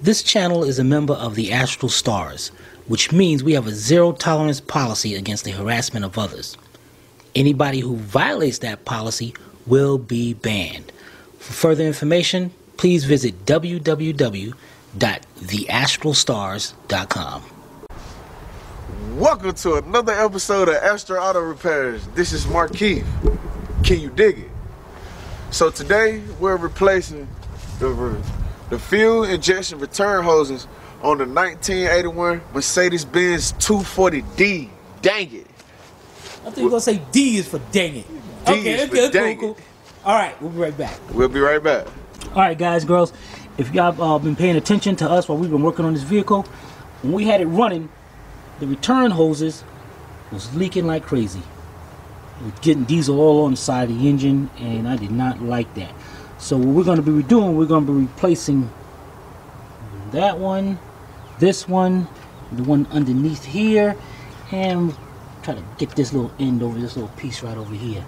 This channel is a member of the Astral Stars, which means we have a zero-tolerance policy against the harassment of others. Anybody who violates that policy will be banned. For further information, please visit www.theastralstars.com. Welcome to another episode of Astro Auto Repairs. This is Markeith. Can you dig it? So today we're replacing the fuel injection return hoses on the 1981 Mercedes Benz 240D. Dang it. I think you're going to say D is for dang it. Okay, cool. All right, we'll be right back. We'll be right back. All right, guys, girls, if y'all been paying attention to us while we've been working on this vehicle, when we had it running, the return hoses was leaking like crazy. It was getting diesel all on the side of the engine, and I did not like that. So what we're going to be doing, we're going to be replacing that one, this one, the one underneath here, and try to get this little end over this little piece right over here.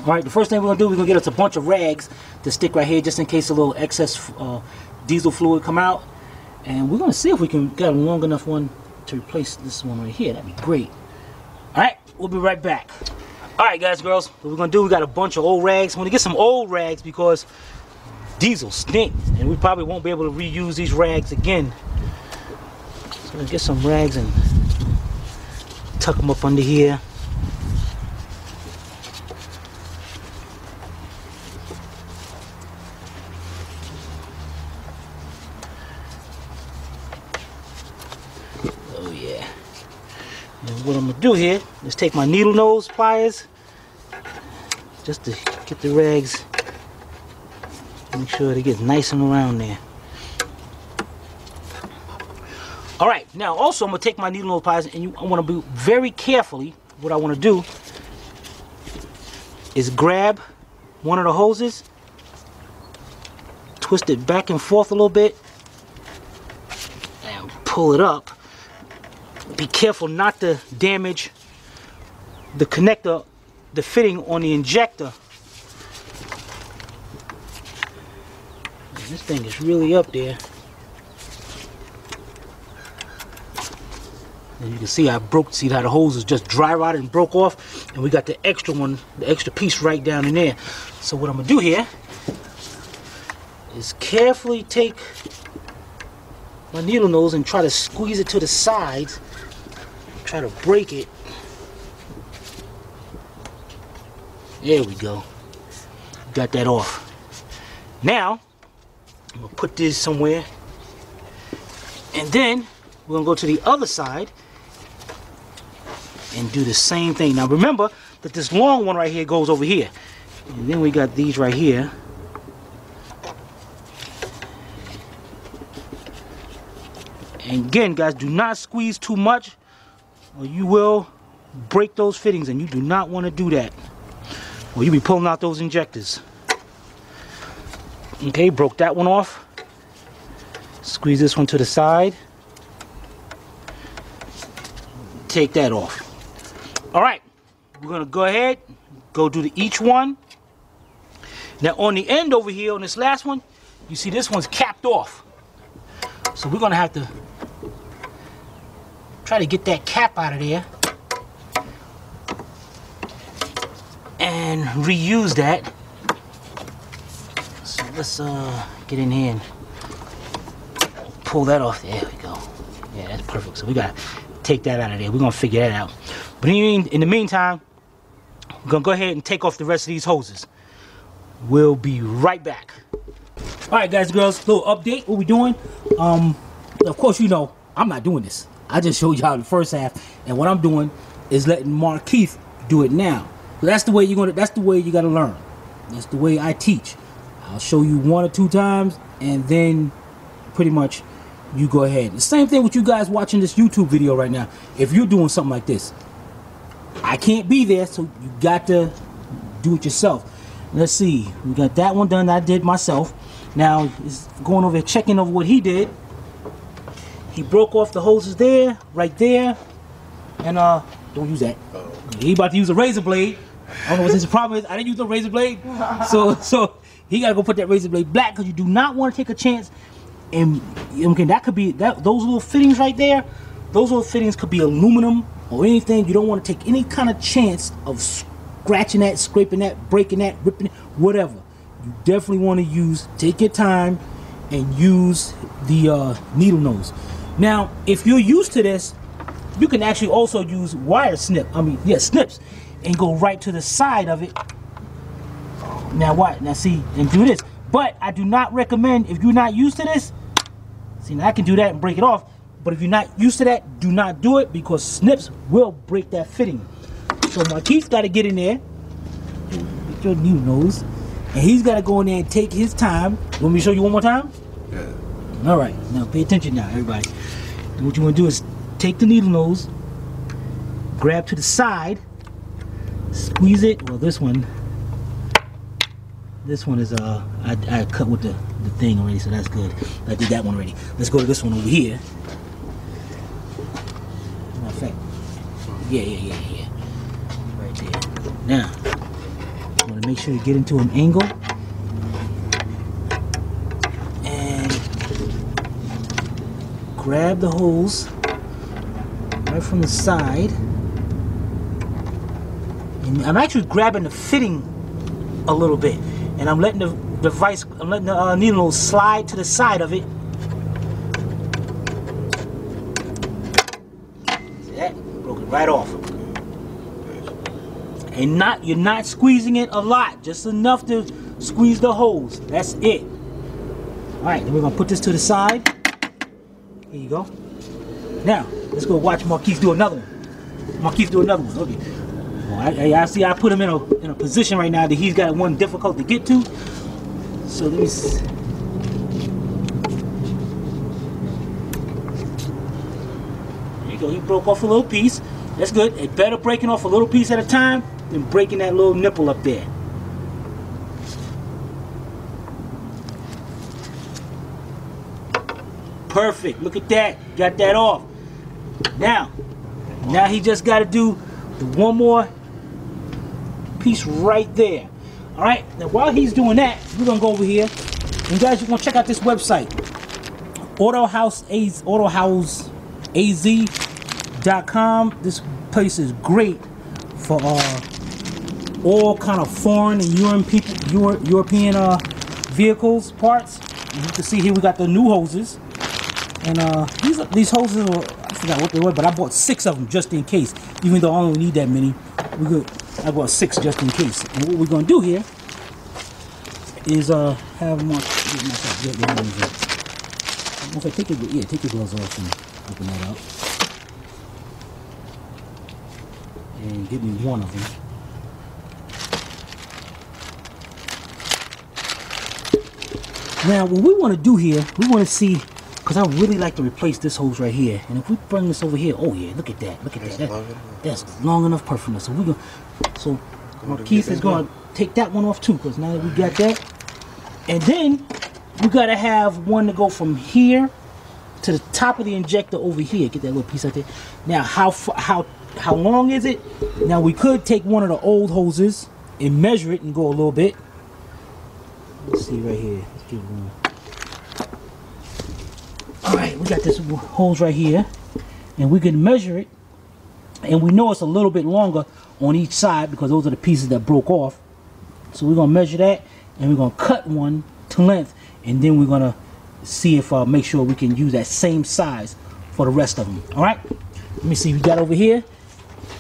Alright, the first thing we're going to do, we're going to get us a bunch of rags to stick right here just in case a little excess diesel fluid come out. And we're going to see if we can get a long enough one to replace this one right here. That'd be great. Alright, we'll be right back. Alright, guys, girls, what we're going to do, we got a bunch of old rags. I'm going to get some old rags because diesel stinks, and we probably won't be able to reuse these rags again. So let's get some rags and tuck them up under here. Oh yeah. And what I'm going to do here is take my needle nose pliers just to get the rags, make sure they get nice and around there. Alright, now also I'm going to take my needle nose pliers, and I want to be very carefully. What I want to do is grab one of the hoses, twist it back and forth a little bit, and pull it up. Be careful not to damage the connector, the fitting on the injector. This thing is really up there. And you can see see how the hose is just dry rotted and broke off, and we got the extra one, the extra piece right down in there. So what I'm gonna do here is carefully take my needle nose and try to squeeze it to the sides, try to break it. There we go. Got that off. Now I'm gonna put this somewhere, and then we're gonna go to the other side and do the same thing. Now remember that this long one right here goes over here, and then we got these right here. And again, guys, do not squeeze too much or you will break those fittings, and you do not want to do that, or you'll be pulling out those injectors. Okay, broke that one off. Squeeze this one to the side. Take that off. Alright, we're going to go ahead, go do each one. Now on the end over here, on this last one, you see this one's capped off. So we're going to have to try to get that cap out of there and reuse that. So let's get in here and pull that off. There we go. Yeah, that's perfect. So we got to take that out of there. We're going to figure that out. But in the meantime, we're going to go ahead and take off the rest of these hoses. We'll be right back. Alright, guys and girls, little update. What we doing? Of course, you know, I'm not doing this. I just showed y'all the first half, and what I'm doing is letting Markeith do it now. So that's the way that's the way you gotta learn. That's the way I teach. I'll show you 1 or 2 times, and then pretty much you go ahead. The same thing with you guys watching this YouTube video right now. If you're doing something like this, I can't be there, so you got to do it yourself. Let's see, we got that one done. I did myself. Now it's going over here, checking over what he did. He broke off the hoses there, right there, and don't use that. He about to use a razor blade. I don't know what his problem is. I didn't use no razor blade, so he gotta go put that razor blade black, because you do not want to take a chance And okay, that could be that. Those little fittings right there, those little fittings could be aluminum or anything. You don't want to take any kind of chance of scratching that, scraping that, breaking that, ripping it, whatever. You definitely want to take your time and use the needle nose. Now, if you're used to this, you can actually also use wire snips, and go right to the side of it. Now what? Now see, and do this. But I do not recommend, if you're not used to this, see, now I can do that and break it off, but if you're not used to that, do not do it, because snips will break that fitting. So Marquise got to get in there, get your needle nose, and he's got to go in there and take his time. You want me to show you one more time? Yeah. All right, now pay attention now, everybody. And what you want to do is take the needle nose, grab to the side, squeeze it. Well, this one is I cut with the thing already, so that's good. I did that one already. Let's go to this one over here. Matter of fact, yeah. Right there. Now, you want to make sure you get into an angle and grab the hose right from the side. And I'm actually grabbing the fitting a little bit, and I'm letting the needle nose slide to the side of it. See that? Broke it right off. And you're not squeezing it a lot, just enough to squeeze the hose. That's it. All right, then we're gonna put this to the side. Here you go. Now let's go watch Marquise do another one. Okay. Well, I see I put him in a position right now that he's got one difficult to get to. So let me see. There you go. He broke off a little piece. That's good. It's better breaking off a little piece at a time than breaking that little nipple up there. Perfect. Look at that. Got that off. Now he just got to do the one more piece right there. All right. Now while he's doing that, we're gonna go over here, and guys, you're gonna check out this website, autohouseaz.com. This place is great for all kind of foreign and European vehicles parts. And you can see here we got the new hoses, and these hoses were, I forgot what they were, but I bought 6 of them just in case. Even though I don't need that many, I bought 6 just in case. And what we're gonna do here is have more. Okay, take your gloves off and open that up, and give me one of them. Now, what we want to do here, we want to see, because I really like to replace this hose right here. And if we bring this over here, oh yeah, look at that, that's long enough, perfect enough. So Marquise is going to take that one off too, because now that we got that, and then we got to have one to go from here to the top of the injector over here. Get that little piece right there. Now, how long is it? Now, we could take one of the old hoses and measure it and go a little bit. Let's see right here. Let's get one. All right, we got this hose right here, and we can measure it, and we know it's a little bit longer on each side because those are the pieces that broke off. So we're gonna measure that, and we're gonna cut one to length, and then we're gonna see if make sure we can use that same size for the rest of them. All right, let me see if we got over here.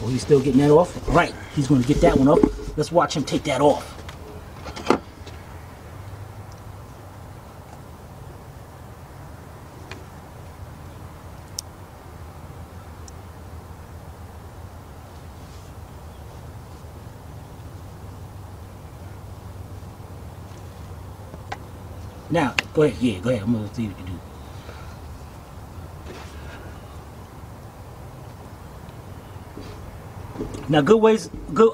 Oh, he's still getting that off. All right, he's gonna get that one off. Let's watch him take that off. Now, go ahead. Yeah, go ahead. I'm gonna see what you can do. Now,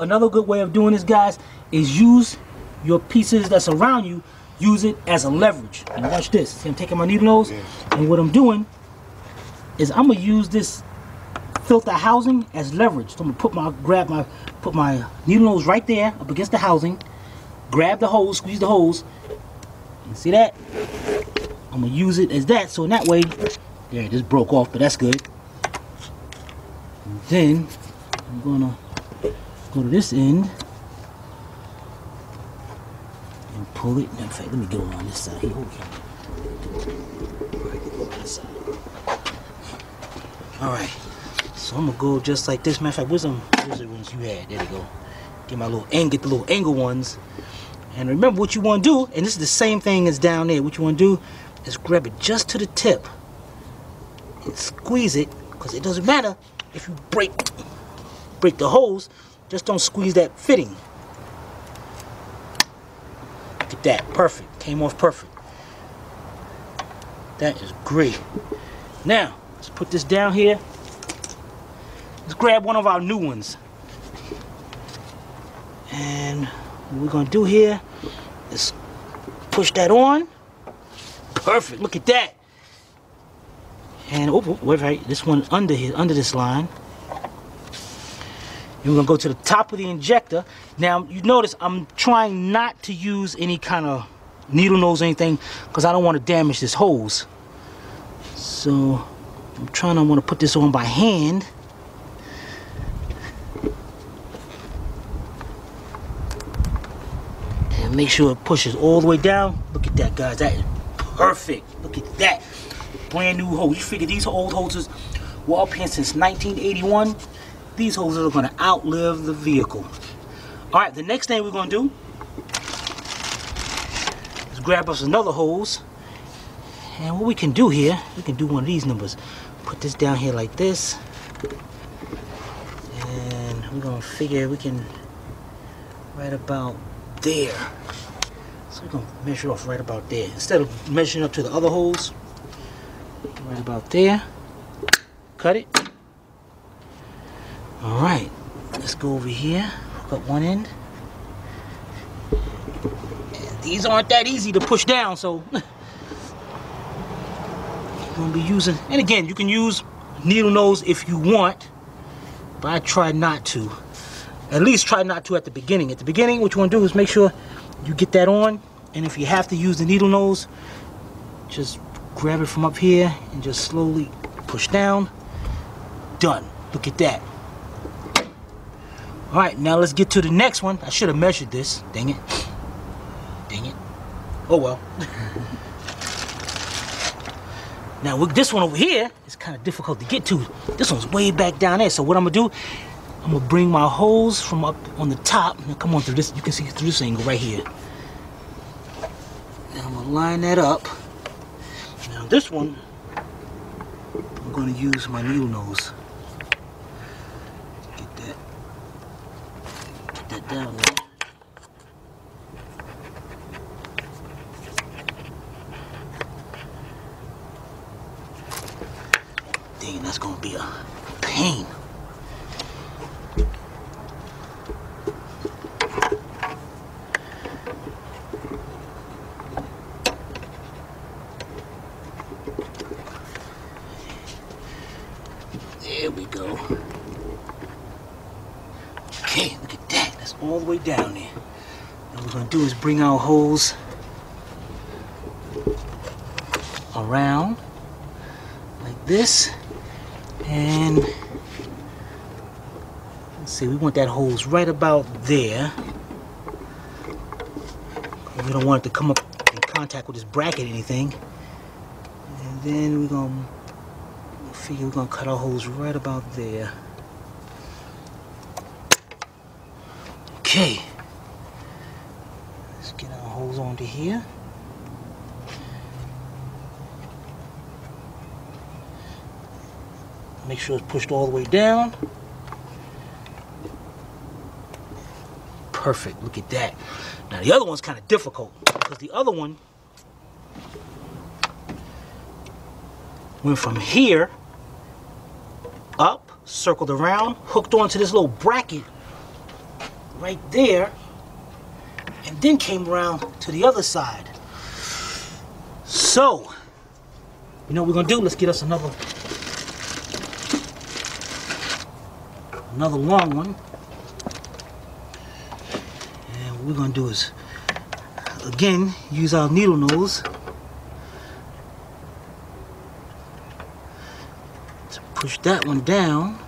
another good way of doing this, guys, is use your pieces that's around you. Use it as a leverage. And watch this. See, I'm taking my needle nose, and what I'm doing is I'm gonna use this filter housing as leverage. So I'm gonna put my needle nose right there up against the housing. Grab the hose, squeeze the hose. You see that? I'm gonna use it as that, so in that way, there it just broke off, but that's good. And then I'm gonna go to this end and pull it. In fact, let me go on this side here. Alright, so I'm gonna go just like this. Matter of fact, where's the ones you had? There they go. Get my little get the little angle ones. And remember what you want to do, and this is the same thing as down there. What you want to do is grab it just to the tip and squeeze it, because it doesn't matter if you break the hose, just don't squeeze that fitting. Look at that, perfect, came off perfect. That is great. Now let's put this down here. Let's grab one of our new ones, and what we're gonna do here is push that on. Perfect, look at that. And wait, right, this one under here, under this line. And we're gonna go to the top of the injector. Now you notice I'm trying not to use any kind of needle nose or anything, because I don't want to damage this hose. So I want to put this on by hand. And make sure it pushes all the way down. Look at that, guys, that is perfect. Look at that. Brand new hose. You figure these old hoses were up here since 1981. These hoses are going to outlive the vehicle. Alright, the next thing we're going to do is grab us another hose. And what we can do here, we can do one of these numbers. Put this down here like this. And we're going to figure we can right about there. So we're going to measure off right about there. Instead of measuring up to the other hose, right about there. Cut it. Alright, let's go over here. Hook up one end. And these aren't that easy to push down, so I'm going to be using, and again, you can use needle nose if you want, but I try not to. At least try not to at the beginning. At the beginning, what you want to do is make sure you get that on, and if you have to use the needle nose, just grab it from up here and just slowly push down. Done. Look at that. Alright, now let's get to the next one. I should have measured this. Dang it. Dang it. Oh well. Now with this one over here, it's kind of difficult to get to. This one's way back down there. So what I'm going to do, I'm going to bring my hose from up on the top. Now come on through this. You can see through this angle right here. Now I'm going to line that up. Now this one, I'm going to use my needle nose. Get that down there. Dang, that's going to be a pain. There we go. Okay, look at that. That's all the way down there. What we're going to do is bring our hose around like this. And let's see, we want that hose right about there. We don't want it to come up in contact with this bracket or anything. And then we're going to cut our hose right about there. Okay. Let's get our hose onto here. Make sure it's pushed all the way down. Perfect, look at that. Now the other one's kind of difficult because the other one went from here up, circled around, hooked onto this little bracket right there, and then came around to the other side. So, you know what we're gonna do? Let's get us another long one. And what we're gonna do is, again, use our needle nose Push that one down.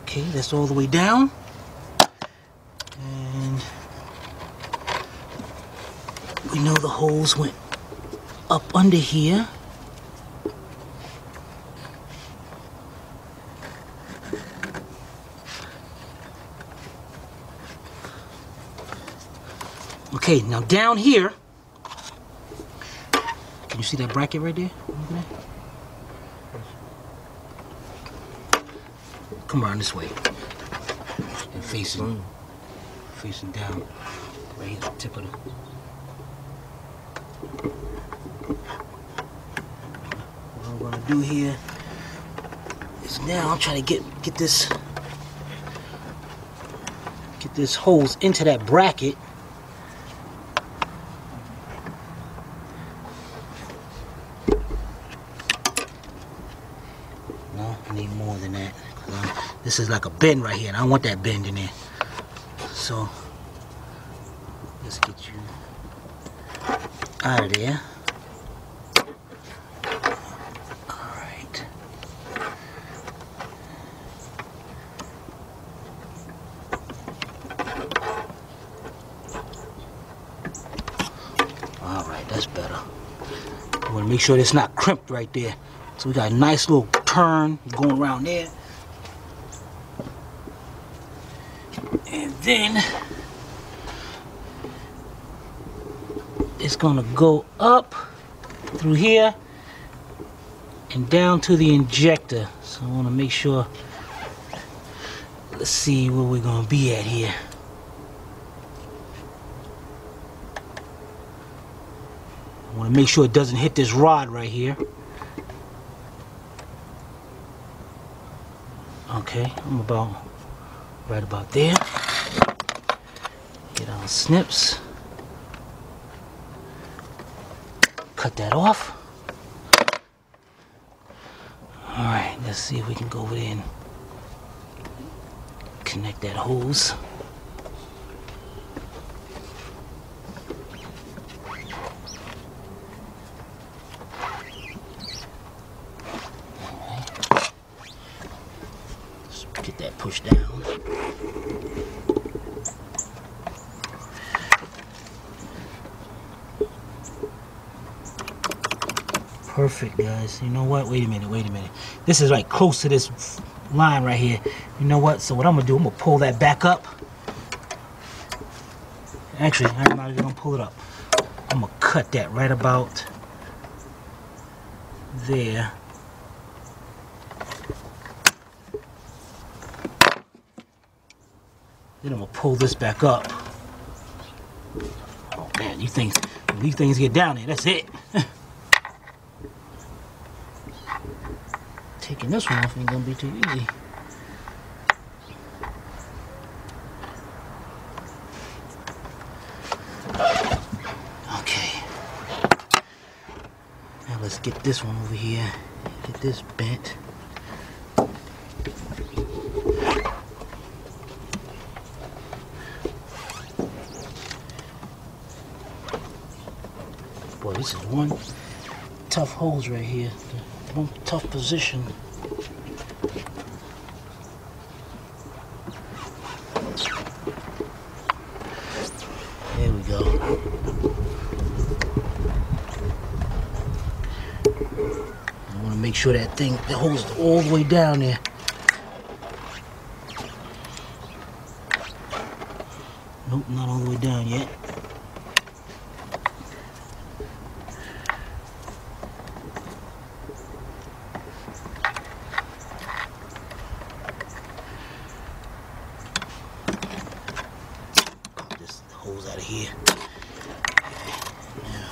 Okay, that's all the way down. And we know the holes went up under here. Okay, now down here, can you see that bracket right there? Come around this way and facing down, right here, the tip of the. What I'm gonna do here is now I'm trying to get this hose into that bracket. No, I need more than that. This is like a bend right here, and I don't want that bend in there. So let's get you out of there. Alright. Alright, that's better. I want to make sure it's not crimped right there. So we got a nice little turn going around there. And then it's gonna go up through here and down to the injector. So I want to make sure. Let's see where we're gonna be at here. I want to make sure it doesn't hit this rod right here. Okay, I'm right about there. Get our snips. Cut that off. Alright, let's see if we can go over there and connect that hose. Get that pushed down. Perfect, guys. You know what? Wait a minute. This is like close to this line right here. You know what? So what I'm gonna do, I'm gonna pull that back up. Actually, I'm not even gonna pull it up. I'm gonna cut that right about there. Then I'm gonna pull this back up. Oh man, these things get down there, that's it. Taking this one off ain't gonna be too easy. Okay. Now let's get this one over here. Get this bent. Boy, this is one tough hose right here. One tough position. There we go. I want to make sure that hose is all the way down there. Nope, not all the way down yet. Hose out of here. Yeah.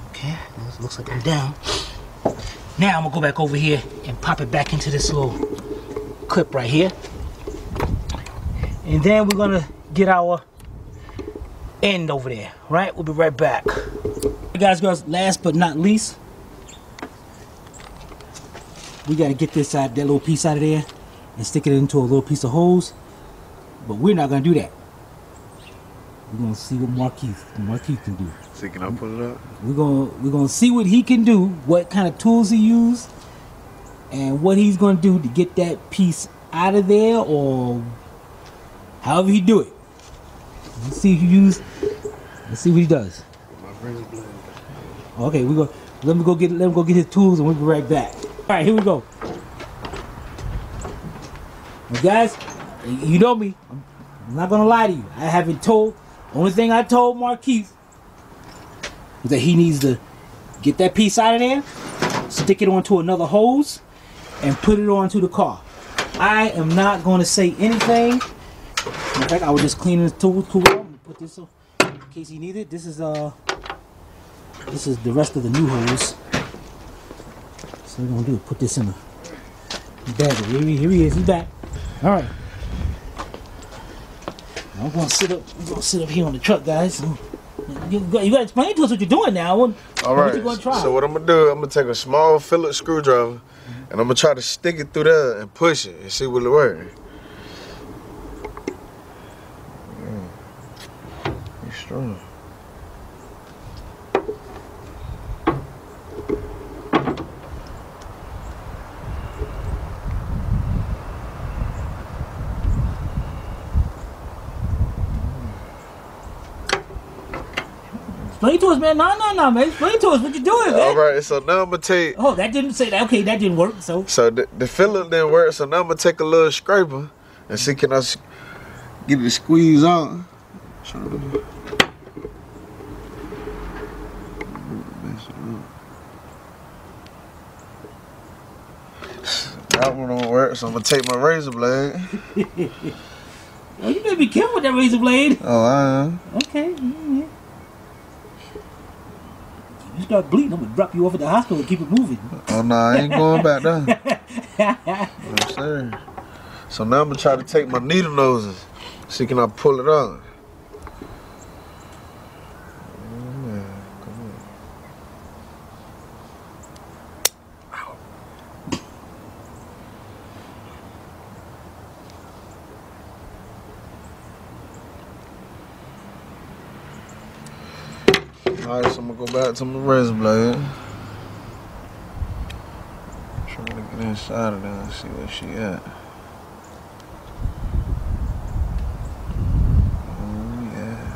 Okay, looks like I'm down. Now I'm gonna go back over here and pop it back into this little clip right here. And then we're gonna get our end over there, right? We'll be right back. Hey guys, last but not least, we gotta get this out, that little piece out of there. and stick it into a little piece of hose. But we're not gonna do that. We're gonna see what Marquise can do. See, can I pull it up? We're gonna see what he can do, what kind of tools he used, and what he's gonna do to get that piece out of there, or however he do it. Let's see if he use. Let's see what he does. My razor blade. Okay, let him go get his tools, and we'll be right back. All right, here we go. Well, guys, you know me. I'm not gonna lie to you. I haven't told. Only thing I told Marquise was that he needs to get that piece out of there, stick it onto another hose, and put it onto the car. I am not going to say anything. In fact, I was just cleaning his tool up and put this in case he needs it. This is the rest of the new hose. So what we're gonna do is put this in the bag. Here he is. He's back. All right. I'm gonna sit up here on the truck, guys. You gotta explain to us what you're doing now. All right. What you gonna try? So what I'm gonna do, I'm gonna take a small Phillips screwdriver, and I'm gonna try to stick it through there and push it and see will it work. He's strong. Explain to us, man. No, man. Explain to us what you're doing, man. All right, so now I'm gonna take. Oh, that didn't say that. Okay, that didn't work. So the Phillips didn't work. So now I'm gonna take a little scraper and see can I get it to squeeze out. That one don't work. So I'm gonna take my razor blade. Oh, you better be careful with that razor blade. Oh, I am. Okay. Yeah. You start bleeding, I'm gonna drop you off at the hospital and keep it moving. Oh no, I ain't going back there. No, sir. So now I'm gonna try to take my needle noses. See can I pull it out. Oh, man. Come on. Ow. Alright, so I'm gonna go back to my razor blade. Trying to get inside of there and see where she at. Oh yeah.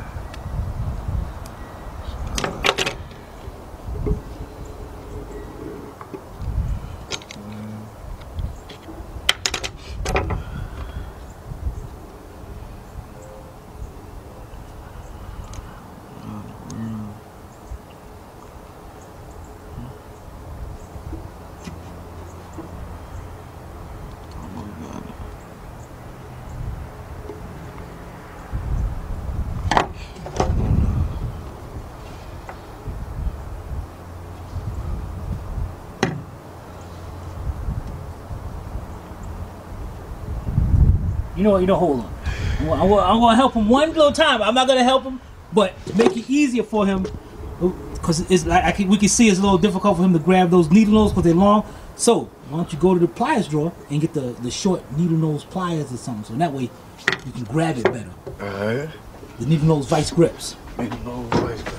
You know, hold on. I'm gonna help him one little time. I'm not gonna help him, but to make it easier for him, because it's like we can see it's a little difficult for him to grab those needle nose because they're long. So why don't you go to the pliers drawer and get the short needle nose pliers or something, so that way you can grab it better. Alright. The needle nose vice grips. Needle nose vice grips.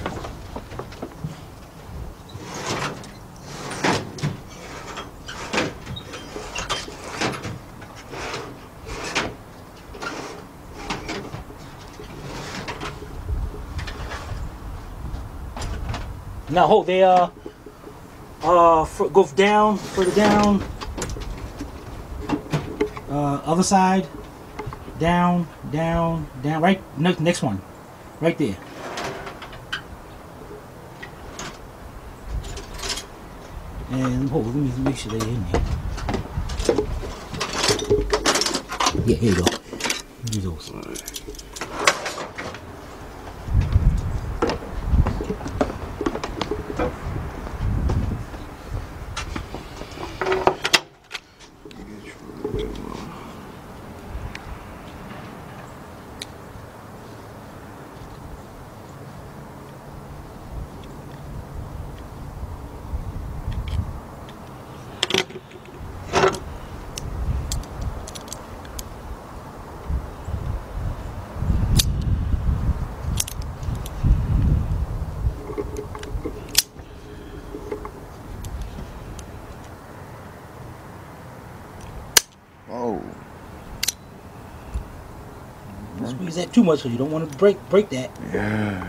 Now hold, they go down, further down. Other side, down, down, down. Right, next one, right there. And hold, let me make sure they're in there. Yeah, here you go. Use those. Don't squeeze that too much, so you don't want to break that. Yeah.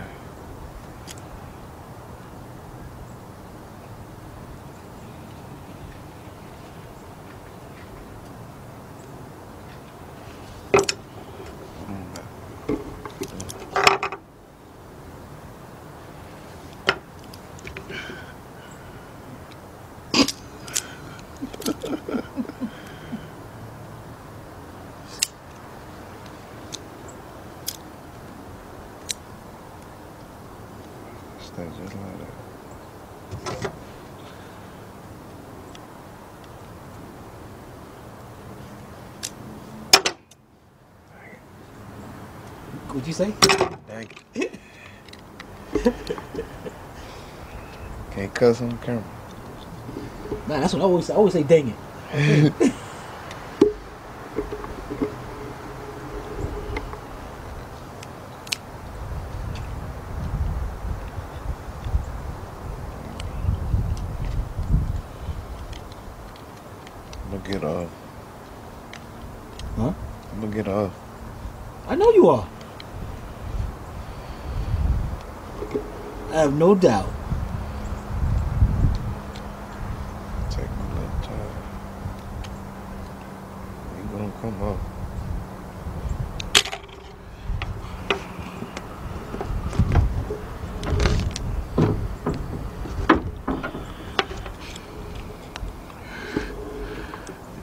Stay just like that. What'd you say? Dang it. Can't cuss on camera. Nah, that's what I always say, dang it. Okay. I'm gonna get off. Huh? I'm gonna get off. I know you are. I have no doubt. Take a little time. You gonna come up.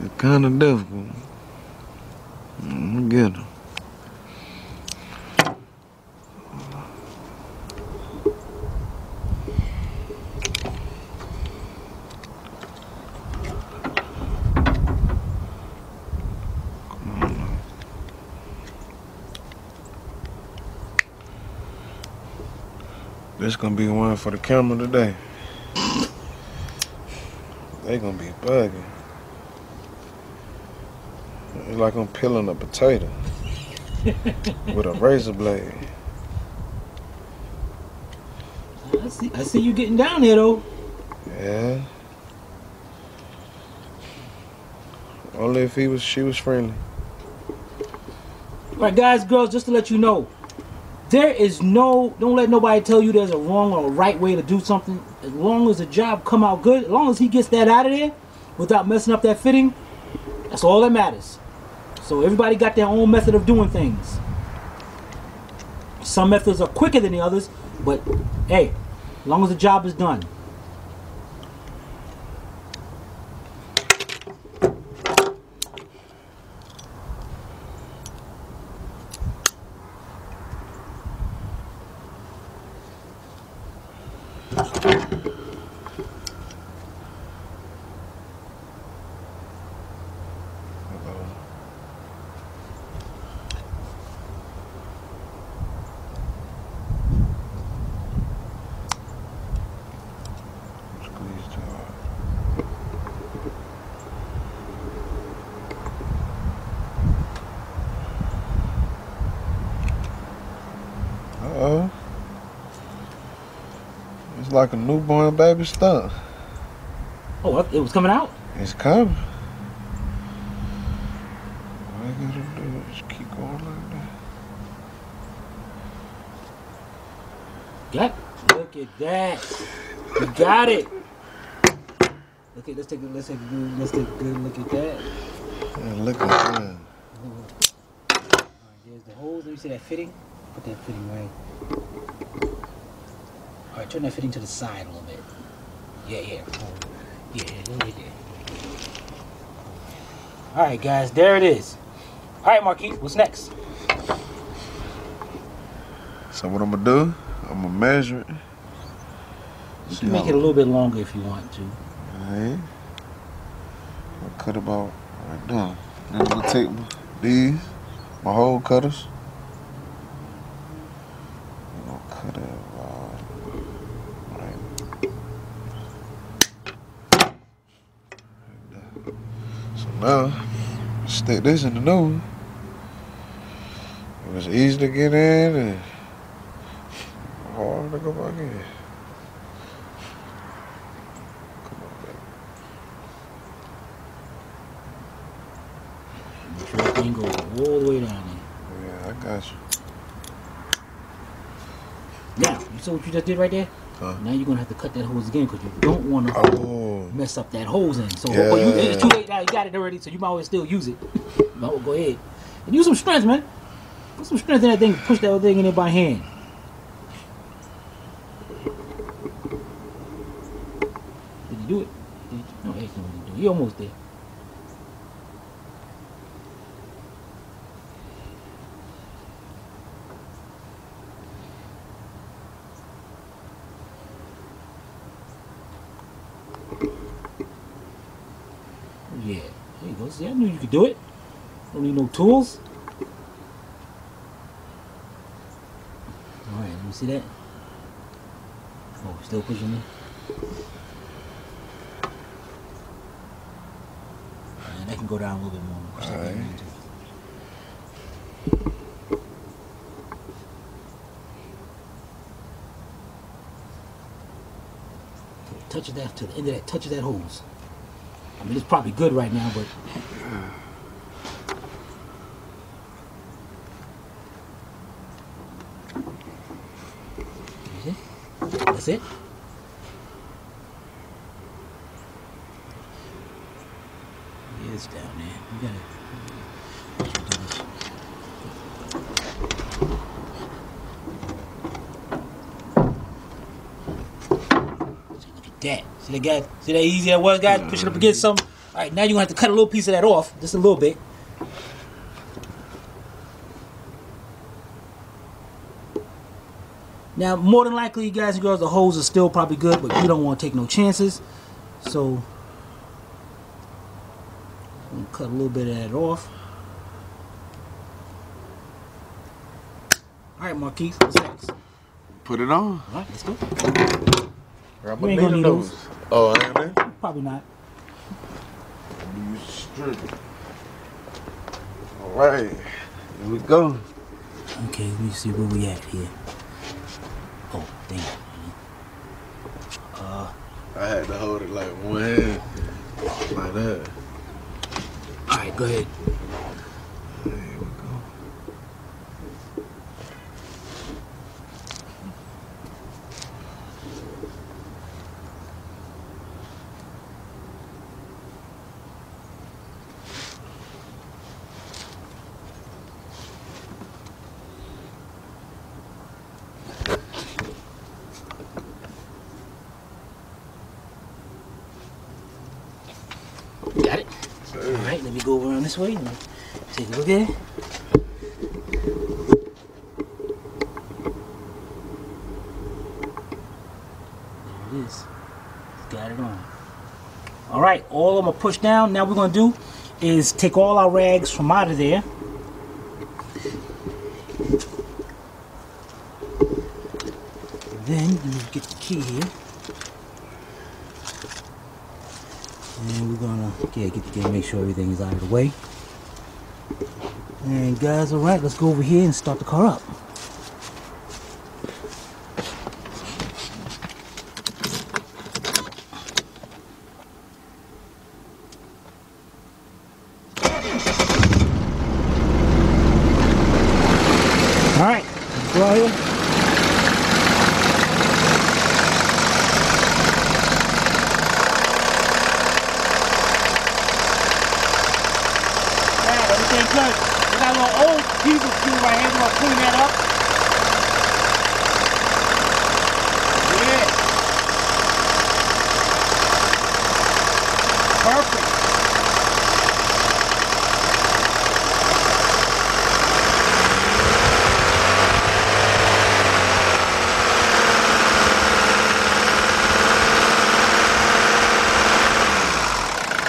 It's kind of difficult. I'm gonna get him. This gonna be one for the camera today. They gonna be bugging. It's like I'm peeling a potato with a razor blade. I see you getting down there though. Yeah. Only if she was friendly. Alright guys, girls, just to let you know, there is no, don't let nobody tell you there's a wrong or a right way to do something. As long as the job come out good, as long as he gets that out of there without messing up that fitting, that's all that matters. So everybody got their own method of doing things. Some methods are quicker than the others, but hey, as long as the job is done. Uh-oh. It's like a newborn baby stuck. Oh, it was coming out? It's coming. All I gotta do is keep going like that. Look at that. You got it. Okay, let's take a good look at that. Yeah, look at that. Alright, there's the holes. Let me see that fitting. Put that fitting right. Alright, turn that fitting to the side a little bit. Yeah. Right there. Alright guys, there it is. Alright Marquis, what's next? So what I'm gonna do, I'm gonna measure it. You can make it a little bit longer if you want to. Alright. I'll cut about right there. Then I'm gonna take these, my hole cutters. I'm gonna cut it about right there. So now, stick this in the nose. It was easy to get in and hard to go back in. Come on, baby. Make sure that thing goes all the way down there. Yeah, I Gotcha. Now, you saw what you just did right there? Now you're gonna have to cut that hose again because you don't want to mess up that hose in. So it's too late now. You got it already, so you might as well still use it. No, go ahead and use some strength, man. Put some strength in that thing. Push that thing in there by hand. Did you do it? Did you? No, that's not what you do. You're almost there. Yeah, there you go. See, I knew you could do it. Don't need no tools. Alright, let me see that. Oh, still pushing me. And that can go down a little bit more. Alright. Touch that to the end of that. Touch of that hose. I mean, it's probably good right now, but. That's it. Yeah, it's down there. You gotta do this. See, look at that. See that, guys? See that easy that was, guys? Push it up against something. All right, now you're gonna have to cut a little piece of that off, just a little bit. Now, more than likely, you guys and girls, the hose are still probably good, but you don't want to take no chances. So, I'm gonna cut a little bit of that off. All right, Marquise, what's next? Put it on. All right, let's go. You ain't gonna need those. Oh, I am there? Probably not. Use strip. All right, here we go. Okay, let me see where we at here. Oh, damn. I had to hold it like one hand, like that. All right, go ahead. There we go. Got it? Alright, let me go around this way and take a look at it. There it is. Got it on. Alright, all I'm going to push down. Now what we're going to do is take all our rags from out of there. And then you get the key here. And we're gonna get the game, make sure everything is out of the way. And guys, all right, let's go over here and start the car up. All right, let's go out here. Good. We got a little old diesel fuel right here. We're going to clean that up. Yeah. Perfect.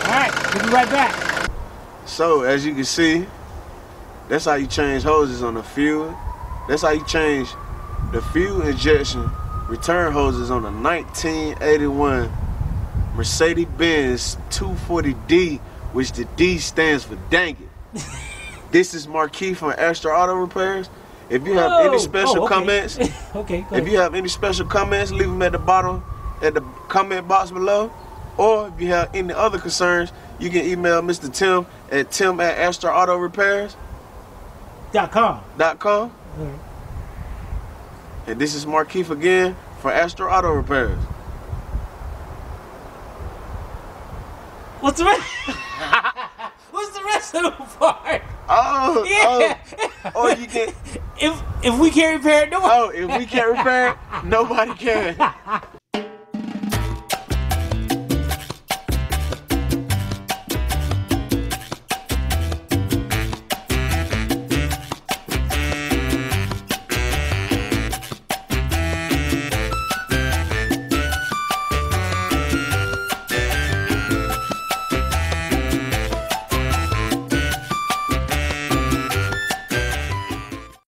All right, we'll be right back. So, as you can see, that's how you change hoses on the fuel. That's how you change the fuel injection return hoses on a 1981 Mercedes Benz 240D, which the D stands for dang it. This is Marquis from Extra Auto Repairs. If you have any special comments, if you have any special comments, leave them at the bottom, at the comment box below. Or if you have any other concerns, you can email Mr. Tim at tim@extraautorepairs. .com. .com. And this is Markeith again for Astro Auto Repairs. What's the rest? What's the rest of the part? Oh, Yeah. oh, you can. If we can't repair it, nobody. Oh, if we can't repair it, nobody can.